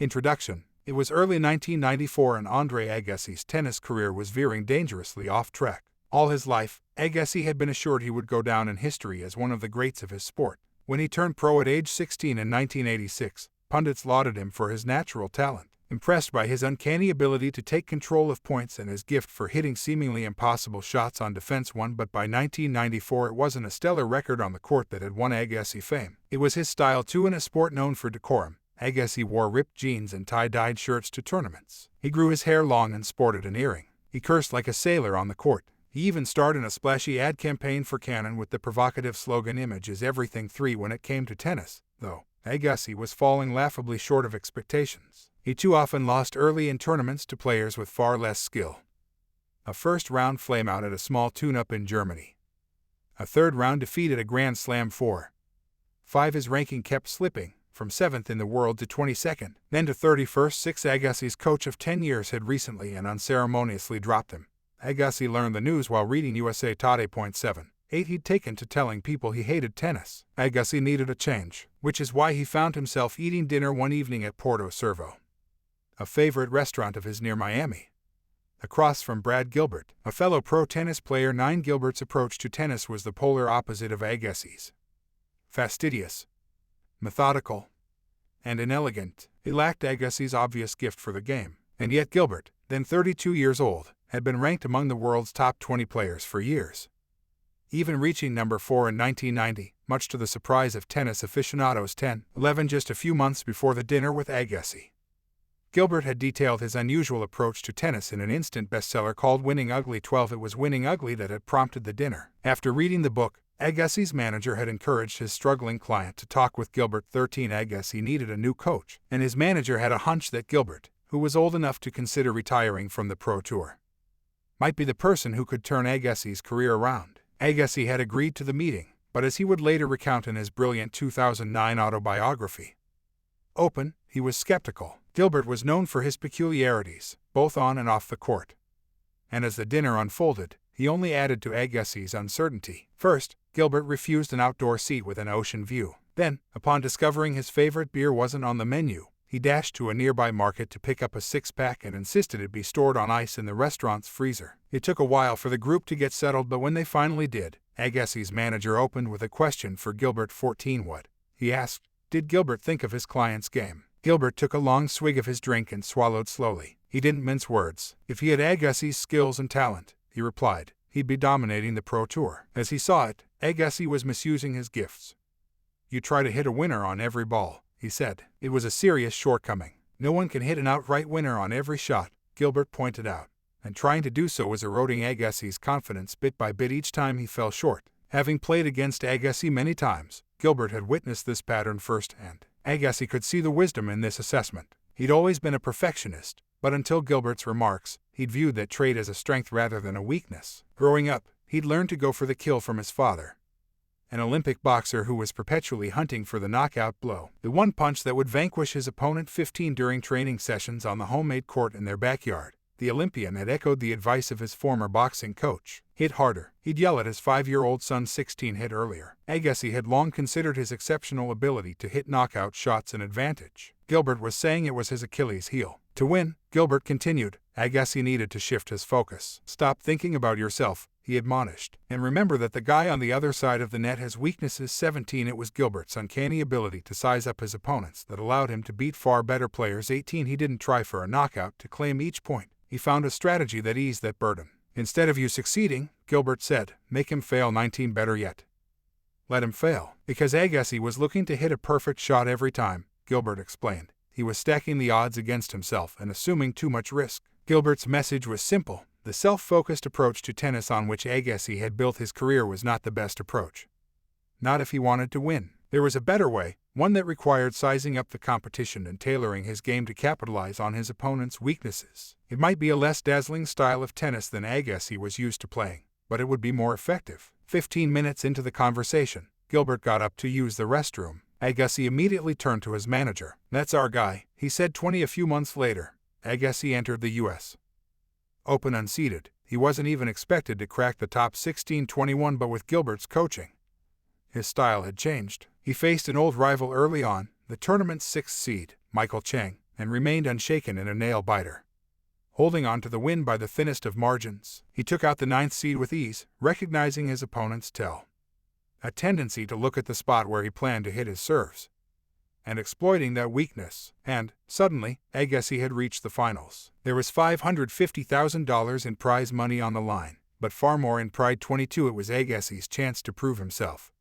Introduction. It was early 1994 and Andre Agassi's tennis career was veering dangerously off track. All his life, Agassi had been assured he would go down in history as one of the greats of his sport. When he turned pro at age 16 in 1986, pundits lauded him for his natural talent, impressed by his uncanny ability to take control of points and his gift for hitting seemingly impossible shots on defense won. But by 1994 it wasn't a stellar record on the court that had won Agassi fame. It was his style too, in a sport known for decorum. Agassi wore ripped jeans and tie-dyed shirts to tournaments. He grew his hair long and sported an earring. He cursed like a sailor on the court. He even starred in a splashy ad campaign for Canon with the provocative slogan "Image is everything." When it came to tennis, though, Agassi was falling laughably short of expectations. He too often lost early in tournaments to players with far less skill. A first-round flameout at a small tune-up in Germany. A third-round defeat at a Grand Slam 4-5. His ranking kept slipping, from 7th in the world to 22nd, then to 31st. Agassi's coach of 10 years had recently and unceremoniously dropped him. Agassi learned the news while reading USA Today. 7-8 he'd taken to telling people he hated tennis. Agassi needed a change, which is why he found himself eating dinner one evening at Porto Servo, a favorite restaurant of his near Miami. Across from Brad Gilbert, a fellow pro tennis player. Gilbert's approach to tennis was the polar opposite of Agassi's. Fastidious, methodical, and inelegant, it lacked Agassi's obvious gift for the game. And yet Gilbert, then 32 years old, had been ranked among the world's top 20 players for years, even reaching number 4 in 1990, much to the surprise of tennis aficionados. 10-11 Just a few months before the dinner with Agassi, Gilbert had detailed his unusual approach to tennis in an instant bestseller called Winning Ugly. 12 It was Winning Ugly that had prompted the dinner. After reading the book, Agassi's manager had encouraged his struggling client to talk with Gilbert. 13 Agassi needed a new coach, and his manager had a hunch that Gilbert, who was old enough to consider retiring from the pro tour, might be the person who could turn Agassi's career around. Agassi had agreed to the meeting, but as he would later recount in his brilliant 2009 autobiography, Open, he was skeptical. Gilbert was known for his peculiarities, both on and off the court. And as the dinner unfolded, he only added to Agassi's uncertainty. First, Gilbert refused an outdoor seat with an ocean view. Then, upon discovering his favorite beer wasn't on the menu, he dashed to a nearby market to pick up a six-pack and insisted it be stored on ice in the restaurant's freezer. It took a while for the group to get settled, but when they finally did, Agassi's manager opened with a question for Gilbert. 14 What, he asked, did Gilbert think of his client's game? Gilbert took a long swig of his drink and swallowed slowly. He didn't mince words. If he had Agassi's skills and talent, he replied, he'd be dominating the pro tour. As he saw it, Agassi was misusing his gifts. You try to hit a winner on every ball, he said. It was a serious shortcoming. No one can hit an outright winner on every shot, Gilbert pointed out, and trying to do so was eroding Agassi's confidence bit by bit each time he fell short. Having played against Agassi many times, Gilbert had witnessed this pattern firsthand. Agassi could see the wisdom in this assessment. He'd always been a perfectionist, but until Gilbert's remarks, he'd viewed that trait as a strength rather than a weakness. Growing up, he'd learned to go for the kill from his father, an Olympic boxer who was perpetually hunting for the knockout blow, the one punch that would vanquish his opponent. 15 During training sessions on the homemade court in their backyard, the Olympian had echoed the advice of his former boxing coach. Hit harder, he'd yell at his 5-year-old son. 16 Hit earlier. Agassi had long considered his exceptional ability to hit knockout shots an advantage. Gilbert was saying it was his Achilles heel. To win, Gilbert continued, Agassi needed to shift his focus. Stop thinking about yourself, he admonished, and remember that the guy on the other side of the net has weaknesses. 17 It was Gilbert's uncanny ability to size up his opponents that allowed him to beat far better players. 18 He didn't try for a knockout to claim each point. He found a strategy that eased that burden. Instead of you succeeding, Gilbert said, make him fail. 19 Better yet, let him fail. Because Agassi was looking to hit a perfect shot every time, Gilbert explained. He was stacking the odds against himself and assuming too much risk. Gilbert's message was simple. The self-focused approach to tennis on which Agassi had built his career was not the best approach. Not if he wanted to win. There was a better way, one that required sizing up the competition and tailoring his game to capitalize on his opponent's weaknesses. It might be a less dazzling style of tennis than Agassi was used to playing, but it would be more effective. 15 minutes into the conversation, Gilbert got up to use the restroom. Agassi immediately turned to his manager. That's our guy, he said. 20 A few months later, Agassi entered the U.S. Open unseeded. He wasn't even expected to crack the top 16-21, but with Gilbert's coaching, his style had changed. He faced an old rival early on, the tournament's 6th seed, Michael Chang, and remained unshaken in a nail-biter. Holding on to the win by the thinnest of margins, he took out the 9th seed with ease, recognizing his opponent's a tendency to look at the spot where he planned to hit his serves, and exploiting that weakness, and, suddenly, Agassi had reached the finals. There was $550,000 in prize money on the line, but far more in Pride 22. It was Agassi's chance to prove himself,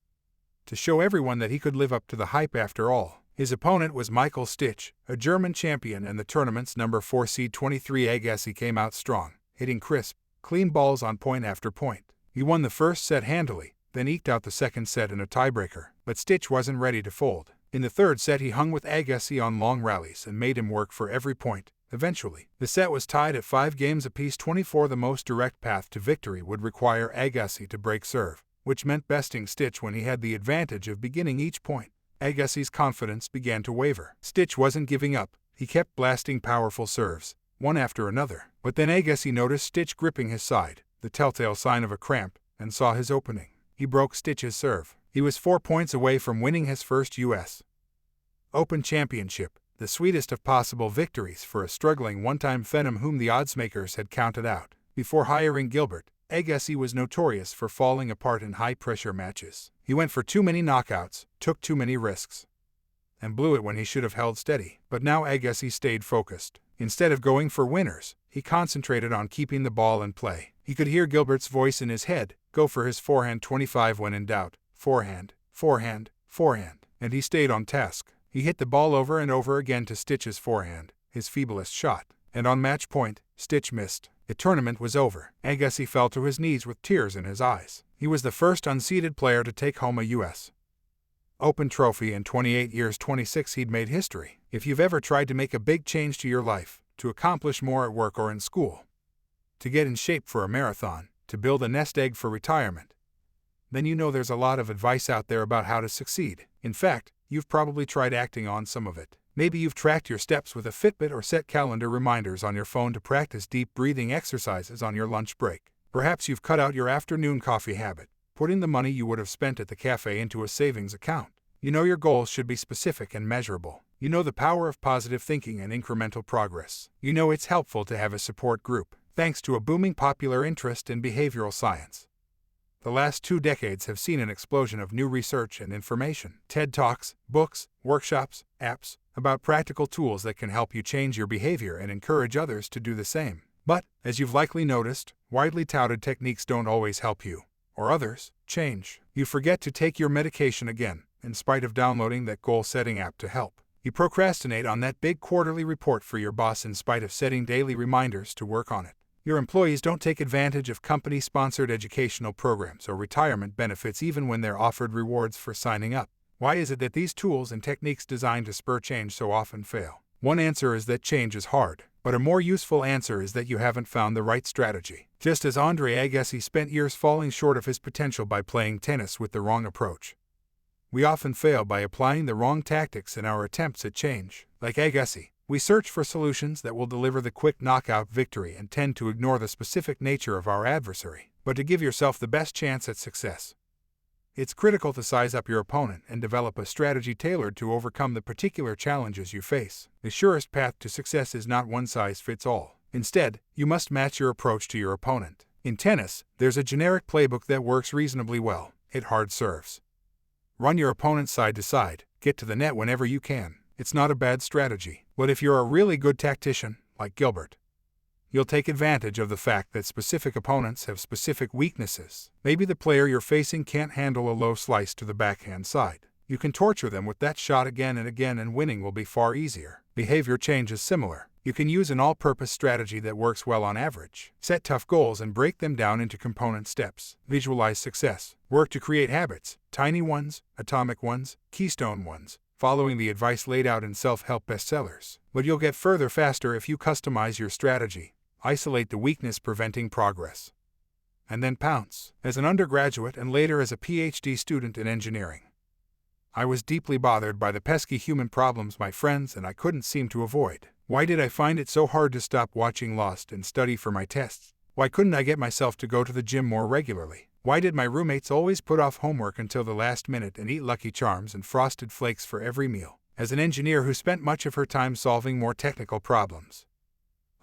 to show everyone that he could live up to the hype after all. His opponent was Michael Stich, a German champion and the tournament's number 4 seed. 23. Agassi came out strong, hitting crisp, clean balls on point after point. He won the first set handily, then eked out the second set in a tiebreaker, but Stich wasn't ready to fold. In the third set he hung with Agassi on long rallies and made him work for every point. Eventually, the set was tied at 5 games apiece. 24. The most direct path to victory would require Agassi to break serve, which meant besting Stich when he had the advantage of beginning each point. Agassi's confidence began to waver. Stich wasn't giving up. He kept blasting powerful serves, one after another. But then Agassi noticed Stich gripping his side, the telltale sign of a cramp, and saw his opening. He broke Stich's serve. He was 4 points away from winning his first U.S. Open championship, the sweetest of possible victories for a struggling one-time phenom whom the oddsmakers had counted out. Before hiring Gilbert, Agassi was notorious for falling apart in high-pressure matches. He went for too many knockouts, took too many risks, and blew it when he should have held steady. But now Agassi stayed focused. Instead of going for winners, he concentrated on keeping the ball in play. He could hear Gilbert's voice in his head, go for his forehand 25 when in doubt, forehand, forehand, forehand, and he stayed on task. He hit the ball over and over again to Stich's forehand, his feeblest shot, and on match point, Stich missed. The tournament was over. Agassi fell to his knees with tears in his eyes. He was the first unseeded player to take home a U.S. Open trophy in 28 years. 26. He'd made history. If you've ever tried to make a big change to your life, to accomplish more at work or in school, to get in shape for a marathon, to build a nest egg for retirement, then you know there's a lot of advice out there about how to succeed. In fact, you've probably tried acting on some of it. Maybe you've tracked your steps with a Fitbit or set calendar reminders on your phone to practice deep breathing exercises on your lunch break. Perhaps you've cut out your afternoon coffee habit, putting the money you would have spent at the cafe into a savings account. You know your goals should be specific and measurable. You know the power of positive thinking and incremental progress. You know it's helpful to have a support group, thanks to a booming popular interest in behavioral science. The last 2 decades have seen an explosion of new research and information. TED Talks, books, workshops, apps, about practical tools that can help you change your behavior and encourage others to do the same. But, as you've likely noticed, widely touted techniques don't always help you, or others, change. You forget to take your medication again, in spite of downloading that goal-setting app to help. You procrastinate on that big quarterly report for your boss in spite of setting daily reminders to work on it. Your employees don't take advantage of company-sponsored educational programs or retirement benefits even when they're offered rewards for signing up. Why is it that these tools and techniques designed to spur change so often fail? One answer is that change is hard, but a more useful answer is that you haven't found the right strategy. Just as Andre Agassi spent years falling short of his potential by playing tennis with the wrong approach, we often fail by applying the wrong tactics in our attempts at change. Like Agassi, we search for solutions that will deliver the quick knockout victory and tend to ignore the specific nature of our adversary. But to give yourself the best chance at success, it's critical to size up your opponent and develop a strategy tailored to overcome the particular challenges you face. The surest path to success is not one size fits all. Instead, you must match your approach to your opponent. In tennis, there's a generic playbook that works reasonably well. Hit hard serves. Run your opponent side to side. Get to the net whenever you can. It's not a bad strategy. But if you're a really good tactician, like Gilbert, you'll take advantage of the fact that specific opponents have specific weaknesses. Maybe the player you're facing can't handle a low slice to the backhand side. You can torture them with that shot again and again and winning will be far easier. Behavior change is similar. You can use an all-purpose strategy that works well on average. Set tough goals and break them down into component steps. Visualize success. Work to create habits, tiny ones, atomic ones, keystone ones, following the advice laid out in self-help bestsellers. But you'll get further faster if you customize your strategy. Isolate the weakness preventing progress, and then pounce. As an undergraduate and later as a PhD student in engineering, I was deeply bothered by the pesky human problems my friends and I couldn't seem to avoid. Why did I find it so hard to stop watching Lost and study for my tests? Why couldn't I get myself to go to the gym more regularly? Why did my roommates always put off homework until the last minute and eat Lucky Charms and Frosted Flakes for every meal? As an engineer who spent much of her time solving more technical problems,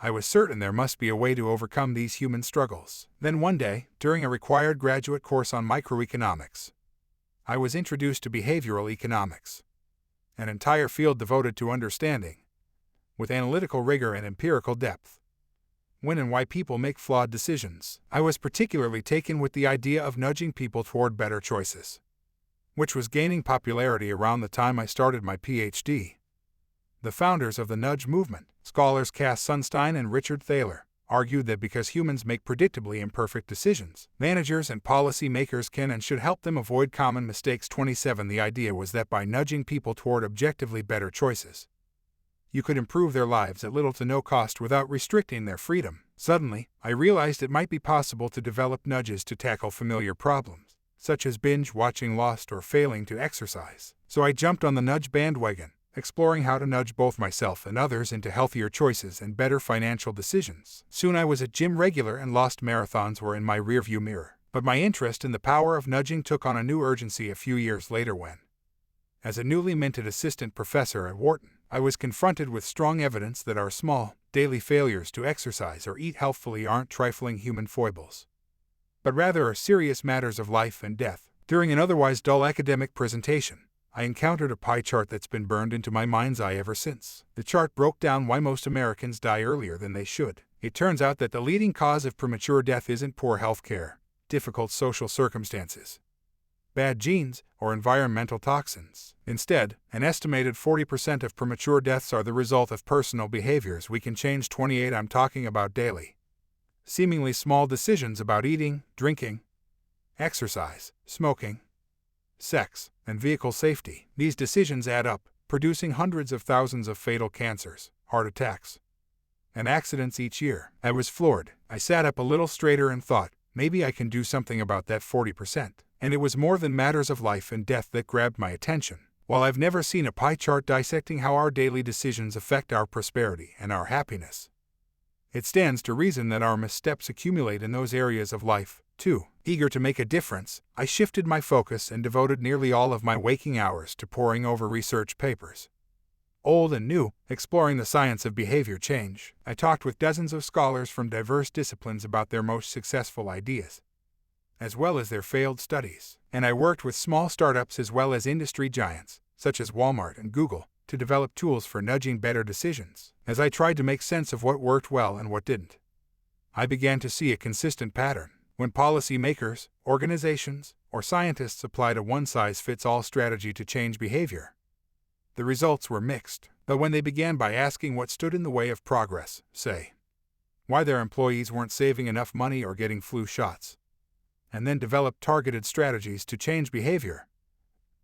I was certain there must be a way to overcome these human struggles. Then one day, during a required graduate course on microeconomics, I was introduced to behavioral economics, an entire field devoted to understanding, with analytical rigor and empirical depth, when and why people make flawed decisions. I was particularly taken with the idea of nudging people toward better choices, which was gaining popularity around the time I started my PhD. The founders of the nudge movement, scholars Cass Sunstein and Richard Thaler, argued that because humans make predictably imperfect decisions, managers and policy makers can and should help them avoid common mistakes. 27 The idea was that by nudging people toward objectively better choices, you could improve their lives at little to no cost without restricting their freedom. Suddenly, I realized it might be possible to develop nudges to tackle familiar problems, such as binge-watching Lost or failing to exercise. So I jumped on the nudge bandwagon, exploring how to nudge both myself and others into healthier choices and better financial decisions. Soon I was a gym regular and Lost marathons were in my rearview mirror. But my interest in the power of nudging took on a new urgency a few years later when, as a newly minted assistant professor at Wharton, I was confronted with strong evidence that our small, daily failures to exercise or eat healthfully aren't trifling human foibles, but rather are serious matters of life and death. During an otherwise dull academic presentation, I encountered a pie chart that's been burned into my mind's eye ever since. The chart broke down why most Americans die earlier than they should. It turns out that the leading cause of premature death isn't poor health care, difficult social circumstances, bad genes, or environmental toxins. Instead, an estimated 40% of premature deaths are the result of personal behaviors we can change. 28 I'm talking about daily, seemingly small decisions about eating, drinking, exercise, smoking, sex, and vehicle safety. These decisions add up, producing hundreds of thousands of fatal cancers, heart attacks, and accidents each year. I was floored. I sat up a little straighter and thought, maybe I can do something about that 40%. And it was more than matters of life and death that grabbed my attention. While I've never seen a pie chart dissecting how our daily decisions affect our prosperity and our happiness, it stands to reason that our missteps accumulate in those areas of life, too. Eager to make a difference, I shifted my focus and devoted nearly all of my waking hours to poring over research papers, old and new, exploring the science of behavior change. I talked with dozens of scholars from diverse disciplines about their most successful ideas, as well as their failed studies. And I worked with small startups as well as industry giants, such as Walmart and Google, to develop tools for nudging better decisions. As I tried to make sense of what worked well and what didn't, I began to see a consistent pattern. When policymakers, organizations, or scientists applied a one-size-fits-all strategy to change behavior, the results were mixed. But when they began by asking what stood in the way of progress, say, why their employees weren't saving enough money or getting flu shots, and then developed targeted strategies to change behavior,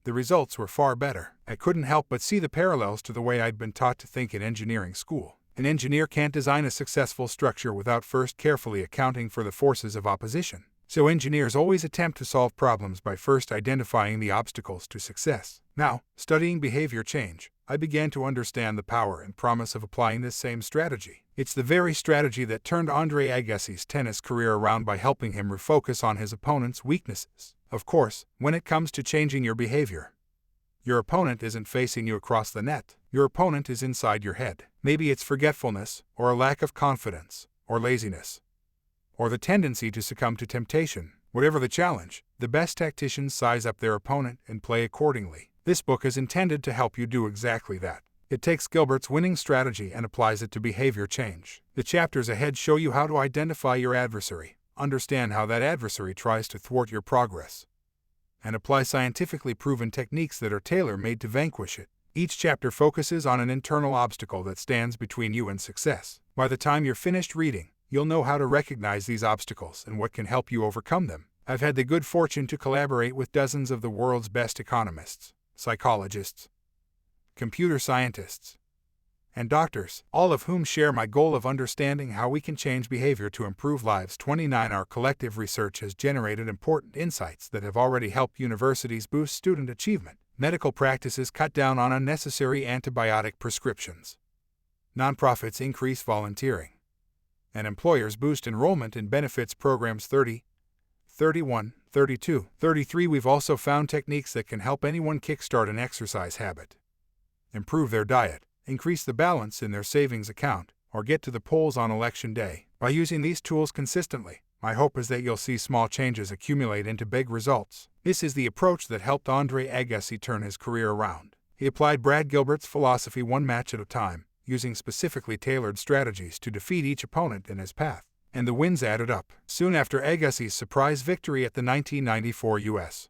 the results were far better. I couldn't help but see the parallels to the way I'd been taught to think in engineering school. An engineer can't design a successful structure without first carefully accounting for the forces of opposition. So engineers always attempt to solve problems by first identifying the obstacles to success. Now, studying behavior change, I began to understand the power and promise of applying this same strategy. It's the very strategy that turned Andre Agassi's tennis career around by helping him refocus on his opponent's weaknesses. Of course, when it comes to changing your behavior, your opponent isn't facing you across the net. Your opponent is inside your head. Maybe it's forgetfulness, or a lack of confidence, or laziness, or the tendency to succumb to temptation. Whatever the challenge, the best tacticians size up their opponent and play accordingly. This book is intended to help you do exactly that. It takes Gilbert's winning strategy and applies it to behavior change. The chapters ahead show you how to identify your adversary, understand how that adversary tries to thwart your progress, and apply scientifically proven techniques that are tailor-made to vanquish it. Each chapter focuses on an internal obstacle that stands between you and success. By the time you're finished reading, you'll know how to recognize these obstacles and what can help you overcome them. I've had the good fortune to collaborate with dozens of the world's best economists, psychologists, computer scientists, and doctors, all of whom share my goal of understanding how we can change behavior to improve lives. 29 Our collective research has generated important insights that have already helped universities boost student achievement, medical practices cut down on unnecessary antibiotic prescriptions, nonprofits increase volunteering, and employers boost enrollment in benefits programs. 30, 31, 32, 33 We've also found techniques that can help anyone kickstart an exercise habit, improve their diet, increase the balance in their savings account, or get to the polls on election day. By using these tools consistently, my hope is that you'll see small changes accumulate into big results. This is the approach that helped Andre Agassi turn his career around. He applied Brad Gilbert's philosophy one match at a time, using specifically tailored strategies to defeat each opponent in his path. And the wins added up. Soon after Agassi's surprise victory at the 1994 U.S.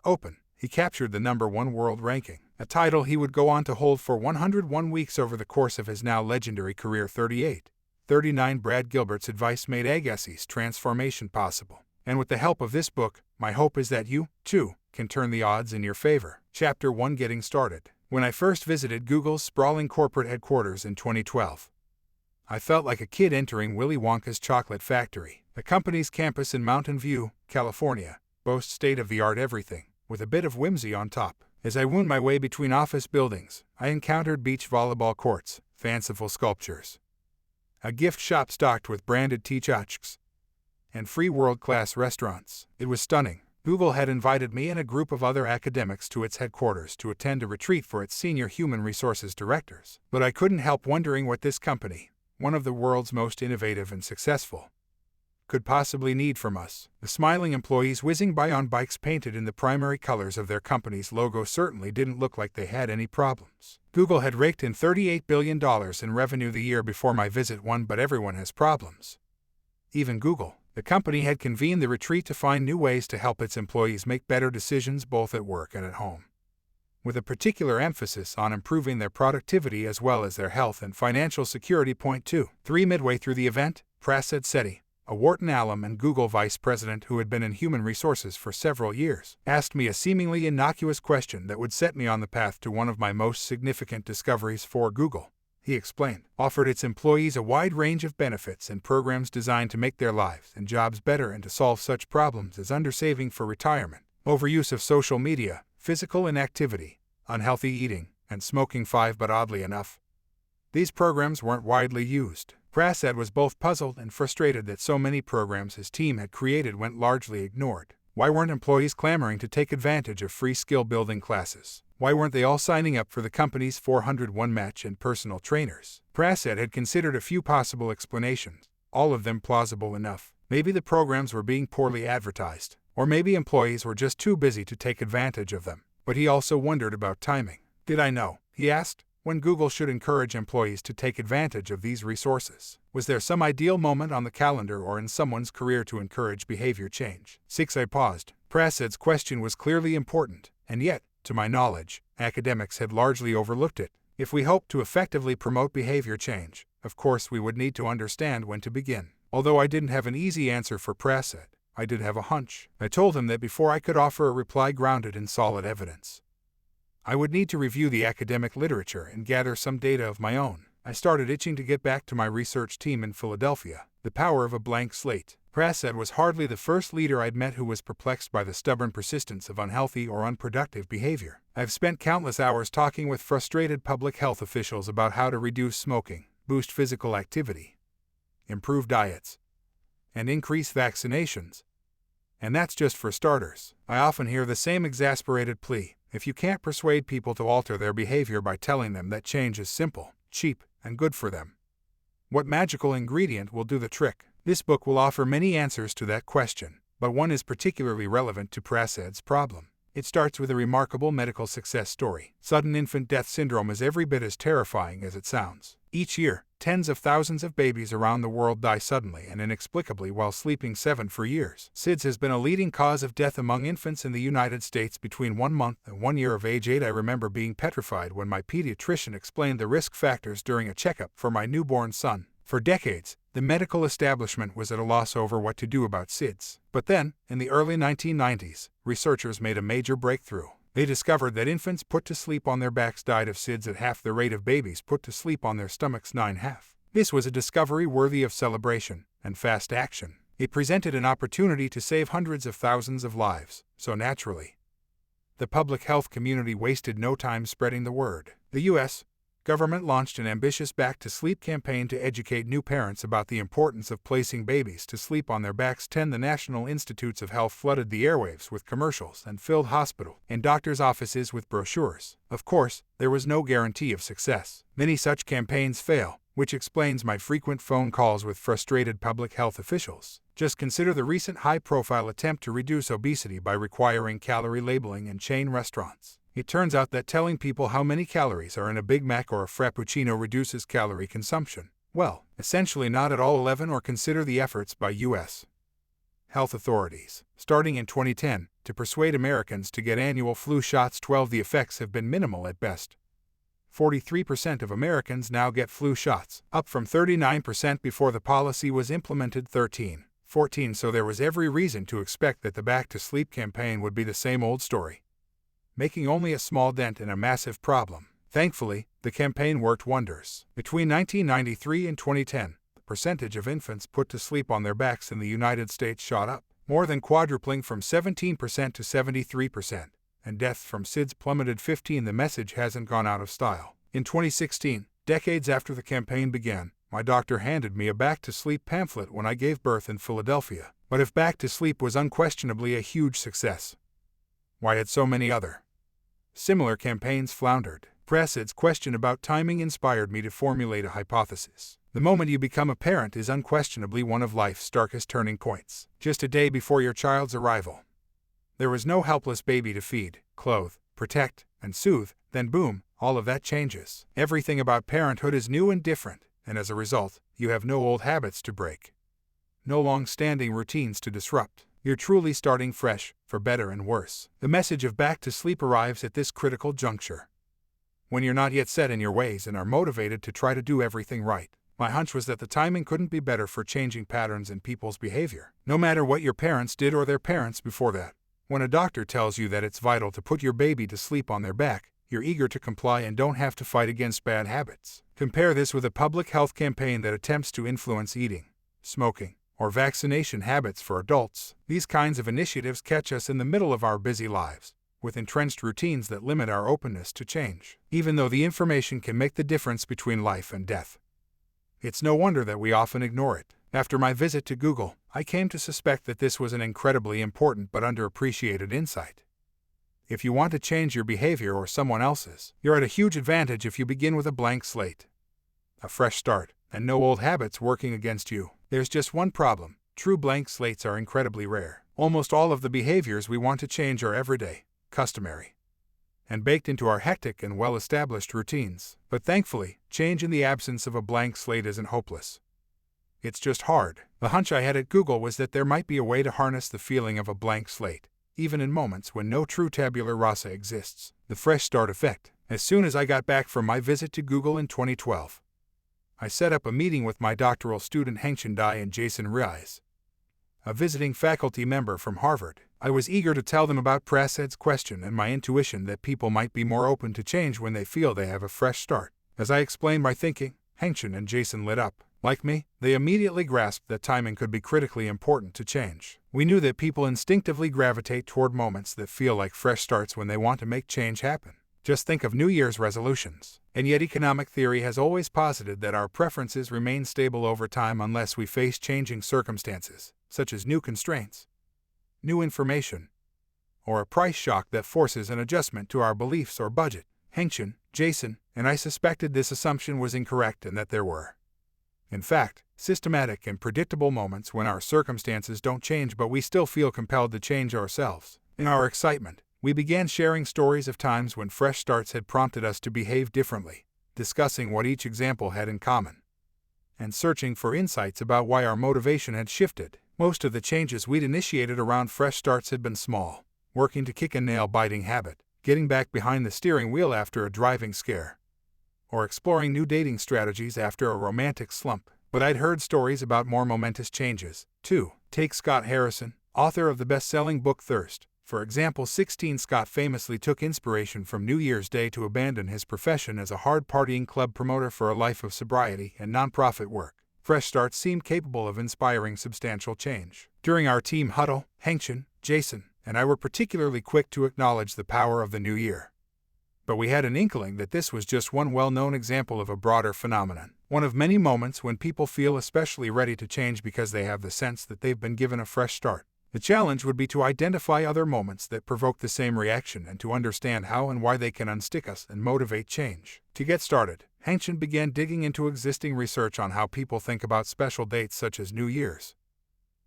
Open, he captured the #1 world ranking, a title he would go on to hold for 101 weeks over the course of his now legendary career. 39 Brad Gilbert's advice made Agassi's transformation possible. And with the help of this book, my hope is that you, too, can turn the odds in your favor. Chapter 1: Getting Started. When I first visited Google's sprawling corporate headquarters in 2012, I felt like a kid entering Willy Wonka's chocolate factory. The company's campus in Mountain View, California, boasts state-of-the-art everything, with a bit of whimsy on top. As I wound my way between office buildings, I encountered beach volleyball courts, fanciful sculptures, a gift shop stocked with branded tchotchkes, and free world-class restaurants. It was stunning. Google had invited me and a group of other academics to its headquarters to attend a retreat for its senior human resources directors. But I couldn't help wondering what this company, one of the world's most innovative and successful, could possibly need from us. The smiling employees whizzing by on bikes painted in the primary colors of their company's logo certainly didn't look like they had any problems. Google had raked in $38 billion in revenue the year before my visit, but everyone has problems. Even Google. The company had convened the retreat to find new ways to help its employees make better decisions both at work and at home, with a particular emphasis on improving their productivity as well as their health and financial security. Point 2. Midway through the event, Prasad Sethi, a Wharton alum and Google vice president who had been in human resources for several years, asked me a seemingly innocuous question that would set me on the path to one of my most significant discoveries for Google. He explained, offered its employees a wide range of benefits and programs designed to make their lives and jobs better and to solve such problems as undersaving for retirement, overuse of social media, physical inactivity, unhealthy eating, and smoking. But oddly enough, these programs weren't widely used. Prasad was both puzzled and frustrated that so many programs his team had created went largely ignored. Why weren't employees clamoring to take advantage of free skill-building classes? Why weren't they all signing up for the company's 401 match and personal trainers? Prasad had considered a few possible explanations, all of them plausible enough. Maybe the programs were being poorly advertised, or maybe employees were just too busy to take advantage of them. But he also wondered about timing. Did I know, he asked, when Google should encourage employees to take advantage of these resources? Was there some ideal moment on the calendar or in someone's career to encourage behavior change? 6. I paused. Prasad's question was clearly important, and yet, to my knowledge, academics had largely overlooked it. If we hoped to effectively promote behavior change, of course we would need to understand when to begin. Although I didn't have an easy answer for Prasad, I did have a hunch. I told him that before I could offer a reply grounded in solid evidence, I would need to review the academic literature and gather some data of my own. I started itching to get back to my research team in Philadelphia. The power of a blank slate. Prasad was hardly the first leader I'd met who was perplexed by the stubborn persistence of unhealthy or unproductive behavior. I've spent countless hours talking with frustrated public health officials about how to reduce smoking, boost physical activity, improve diets, and increase vaccinations. And that's just for starters. I often hear the same exasperated plea: if you can't persuade people to alter their behavior by telling them that change is simple, cheap, and good for them, what magical ingredient will do the trick? This book will offer many answers to that question, but one is particularly relevant to Prasad's problem. It starts with a remarkable medical success story. Sudden infant death syndrome is every bit as terrifying as it sounds. Each year, tens of thousands of babies around the world die suddenly and inexplicably while sleeping 7 for years. SIDS has been a leading cause of death among infants in the United States between 1 month and 1 year of age. 8. I remember being petrified when my pediatrician explained the risk factors during a checkup for my newborn son. For decades, the medical establishment was at a loss over what to do about SIDS. But then, in the early 1990s, researchers made a major breakthrough. They discovered that infants put to sleep on their backs died of SIDS at half the rate of babies put to sleep on their stomachs, 9.5. This was a discovery worthy of celebration and fast action. It presented an opportunity to save hundreds of thousands of lives, so naturally, the public health community wasted no time spreading the word. The U.S. government launched an ambitious Back to Sleep campaign to educate new parents about the importance of placing babies to sleep on their backs. 10. The National Institutes of Health flooded the airwaves with commercials and filled hospital and doctors' offices with brochures. Of course, there was no guarantee of success. Many such campaigns fail, which explains my frequent phone calls with frustrated public health officials. Just consider the recent high-profile attempt to reduce obesity by requiring calorie labeling in chain restaurants. It turns out that telling people how many calories are in a Big Mac or a Frappuccino reduces calorie consumption. Well, essentially not at all. 11. Or consider the efforts by U.S. health authorities, starting in 2010, to persuade Americans to get annual flu shots. 12. The effects have been minimal at best. 43% of Americans now get flu shots, up from 39% before the policy was implemented. 13. 14. So there was every reason to expect that the Back to Sleep campaign would be the same old story, making only a small dent in a massive problem. Thankfully, the campaign worked wonders. Between 1993 and 2010, the percentage of infants put to sleep on their backs in the United States shot up, more than quadrupling from 17% to 73%, and deaths from SIDS plummeted. 15. The message hasn't gone out of style. In 2016, decades after the campaign began, my doctor handed me a Back to Sleep pamphlet when I gave birth in Philadelphia. But if Back to Sleep was unquestionably a huge success, why had so many other similar campaigns floundered? Prasid's question about timing inspired me to formulate a hypothesis. The moment you become a parent is unquestionably one of life's starkest turning points. Just a day before your child's arrival, there was no helpless baby to feed, clothe, protect, and soothe. Then boom, all of that changes. Everything about parenthood is new and different, and as a result, you have no old habits to break, no long-standing routines to disrupt. You're truly starting fresh, for better and worse. The message of Back to Sleep arrives at this critical juncture, when you're not yet set in your ways and are motivated to try to do everything right. My hunch was that the timing couldn't be better for changing patterns in people's behavior, no matter what your parents did or their parents before that. When a doctor tells you that it's vital to put your baby to sleep on their back, you're eager to comply and don't have to fight against bad habits. Compare this with a public health campaign that attempts to influence eating, smoking, or vaccination habits for adults. These kinds of initiatives catch us in the middle of our busy lives, with entrenched routines that limit our openness to change, even though the information can make the difference between life and death. It's no wonder that we often ignore it. After my visit to Google, I came to suspect that this was an incredibly important but underappreciated insight. If you want to change your behavior or someone else's, you're at a huge advantage if you begin with a blank slate, a fresh start, and no old habits working against you. There's just one problem: true blank slates are incredibly rare. Almost all of the behaviors we want to change are everyday, customary, and baked into our hectic and well-established routines. But thankfully, change in the absence of a blank slate isn't hopeless. It's just hard. The hunch I had at Google was that there might be a way to harness the feeling of a blank slate, even in moments when no true tabula rasa exists. The fresh start effect. As soon as I got back from my visit to Google in 2012, I set up a meeting with my doctoral student Hengchen Dai and Jason Rice, a visiting faculty member from Harvard. I was eager to tell them about Prasid's question and my intuition that people might be more open to change when they feel they have a fresh start. As I explained my thinking, Hengchen and Jason lit up. Like me, they immediately grasped that timing could be critically important to change. We knew that people instinctively gravitate toward moments that feel like fresh starts when they want to make change happen. Just think of New Year's resolutions. And yet economic theory has always posited that our preferences remain stable over time unless we face changing circumstances, such as new constraints, new information, or a price shock that forces an adjustment to our beliefs or budget. Hengchen, Jason, and I suspected this assumption was incorrect and that there were, in fact, systematic and predictable moments when our circumstances don't change but we still feel compelled to change ourselves. In our excitement, we began sharing stories of times when fresh starts had prompted us to behave differently, discussing what each example had in common, and searching for insights about why our motivation had shifted. Most of the changes we'd initiated around fresh starts had been small: working to kick a nail-biting habit, getting back behind the steering wheel after a driving scare, or exploring new dating strategies after a romantic slump. But I'd heard stories about more momentous changes, too. Take Scott Harrison, author of the best-selling book Thirst. For example, 16 Scott famously took inspiration from New Year's Day to abandon his profession as a hard-partying club promoter for a life of sobriety and nonprofit work. Fresh starts seemed capable of inspiring substantial change. During our team huddle, Hengchen, Jason, and I were particularly quick to acknowledge the power of the new year. but we had an inkling that this was just one well-known example of a broader phenomenon. One of many moments when people feel especially ready to change because they have the sense that they've been given a fresh start. The challenge would be to identify other moments that provoke the same reaction and to understand how and why they can unstick us and motivate change. To get started, Hengchen began digging into existing research on how people think about special dates such as New Year's.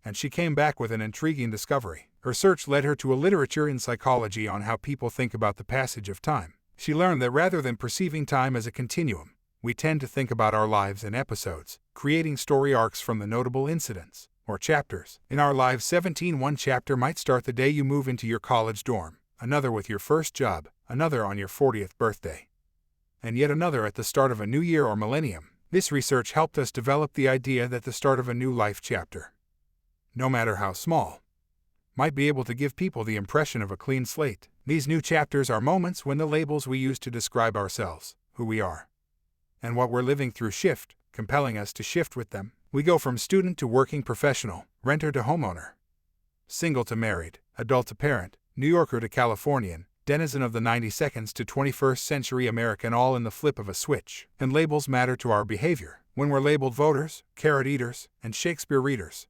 And she came back with an intriguing discovery. Her search led her to a literature in psychology on how people think about the passage of time. She learned that rather than perceiving time as a continuum, we tend to think about our lives in episodes, creating story arcs from the notable incidents, or chapters. In our lives, one chapter might start the day you move into your college dorm, another with your first job, another on your 40th birthday, and yet another at the start of a new year or millennium. This research helped us develop the idea that the start of a new life chapter, no matter how small, might be able to give people the impression of a clean slate. These new chapters are moments when the labels we use to describe ourselves, who we are, and what we're living through shift, compelling us to shift with them. We go from student to working professional, renter to homeowner, single to married, adult to parent, New Yorker to Californian, denizen of the 92nds to 21st century American, all in the flip of a switch. And labels matter to our behavior. When we're labeled voters, carrot eaters, and Shakespeare readers,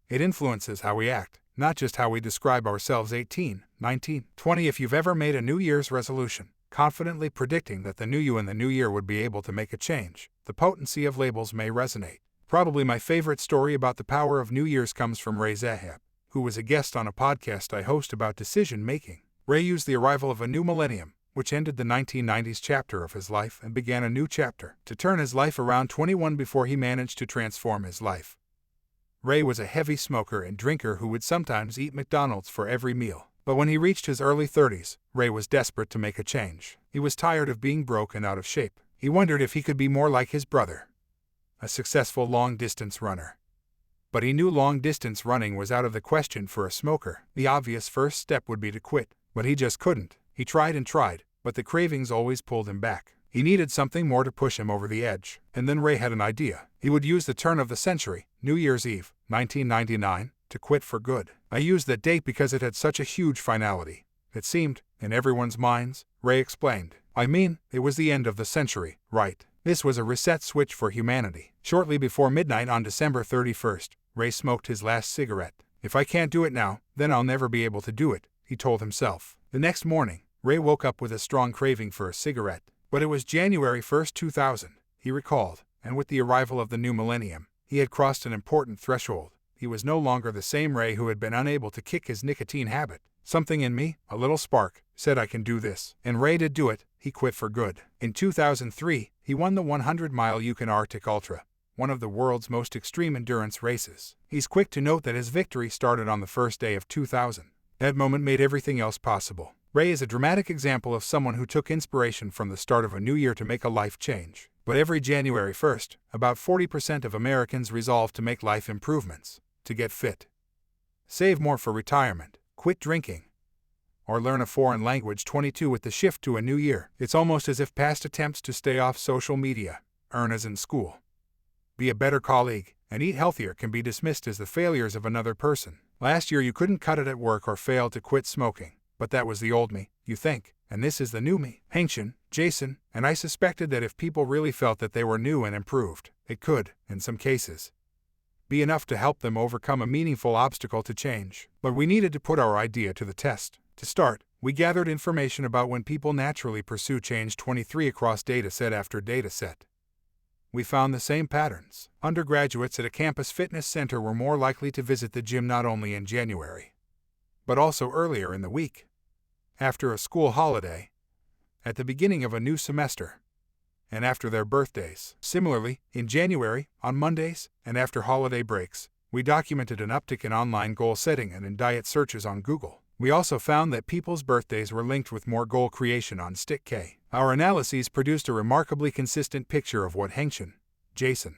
it influences how we act, not just how we describe ourselves. 18, 19, 20. If you've ever made a New Year's resolution, confidently predicting that the new you in the new year would be able to make a change, the potency of labels may resonate. Probably my favorite story about the power of New Year's comes from Ray Zahab, who was a guest on a podcast I host about decision-making. Ray used the arrival of a new millennium, which ended the 1990s chapter of his life and began a new chapter, to turn his life around 21 before he managed to transform his life. Ray was a heavy smoker and drinker who would sometimes eat McDonald's for every meal. But when he reached his early 30s, Ray was desperate to make a change. He was tired of being broke and out of shape. He wondered if he could be more like his brother, a successful long-distance runner. But he knew long-distance running was out of the question for a smoker. The obvious first step would be to quit, but he just couldn't. He tried and tried, but the cravings always pulled him back. He needed something more to push him over the edge. And then Ray had an idea. He would use the turn of the century, New Year's Eve, 1999, to quit for good. I used that date because it had such a huge finality. It seemed, in everyone's minds, Ray explained. I mean, it was the end of the century, right? This was a reset switch for humanity. Shortly before midnight on December 31st, Ray smoked his last cigarette. If I can't do it now, then I'll never be able to do it, he told himself. The next morning, Ray woke up with a strong craving for a cigarette. But it was January 1st, 2000, he recalled, and with the arrival of the new millennium, he had crossed an important threshold. He was no longer the same Ray who had been unable to kick his nicotine habit. Something in me, a little spark, said I can do this. And Ray did do it. He quit for good. In 2003, he won the 100-mile Yukon Arctic Ultra, one of the world's most extreme endurance races. He's quick to note that his victory started on the first day of 2000. That moment made everything else possible. Ray is a dramatic example of someone who took inspiration from the start of a new year to make a life change. But every January 1st, about 40% of Americans resolve to make life improvements, to get fit, save more for retirement, quit drinking, or learn a foreign language. 22. With the shift to a new year, it's almost as if past attempts to stay off social media, earn as in school, be a better colleague, and eat healthier can be dismissed as the failures of another person. Last year you couldn't cut it at work or failed to quit smoking. But that was the old me, you think, and this is the new me. Hengchen, Jason, and I suspected that if people really felt that they were new and improved, it could, in some cases, be enough to help them overcome a meaningful obstacle to change. But we needed to put our idea to the test. To start, we gathered information about when people naturally pursue change. 23 across dataset after dataset. We found the same patterns. Undergraduates at a campus fitness center were more likely to visit the gym not only in January, but also earlier in the week, after a school holiday, at the beginning of a new semester, and after their birthdays. Similarly, in January, on Mondays, and after holiday breaks, we documented an uptick in online goal setting and in diet searches on Google. We also found that people's birthdays were linked with more goal creation on StickK. Our analyses produced a remarkably consistent picture of what Hengchen, Jason,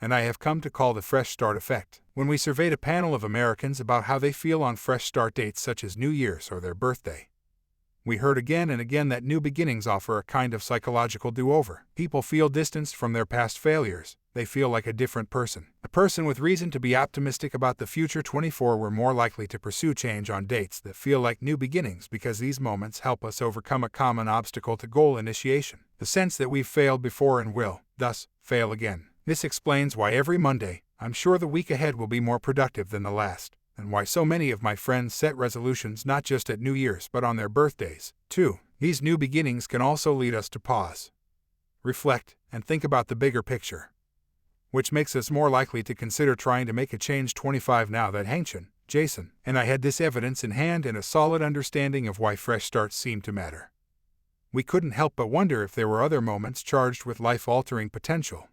and I have come to call the fresh start effect. When we surveyed a panel of Americans about how they feel on fresh start dates such as New Year's or their birthday, we heard again and again that new beginnings offer a kind of psychological do-over. People feel distanced from their past failures. They feel like a different person. A person with reason to be optimistic about the future. 24. We're more likely to pursue change on dates that feel like new beginnings because these moments help us overcome a common obstacle to goal initiation, the sense that we've failed before and will, thus, fail again. This explains why every Monday, I'm sure the week ahead will be more productive than the last, and why so many of my friends set resolutions not just at New Year's but on their birthdays, too. These new beginnings can also lead us to pause, reflect, and think about the bigger picture, which makes us more likely to consider trying to make a change. 25. Now that Hangchen, Jason, and I had this evidence in hand and a solid understanding of why fresh starts seem to matter, we couldn't help but wonder if there were other moments charged with life-altering potential.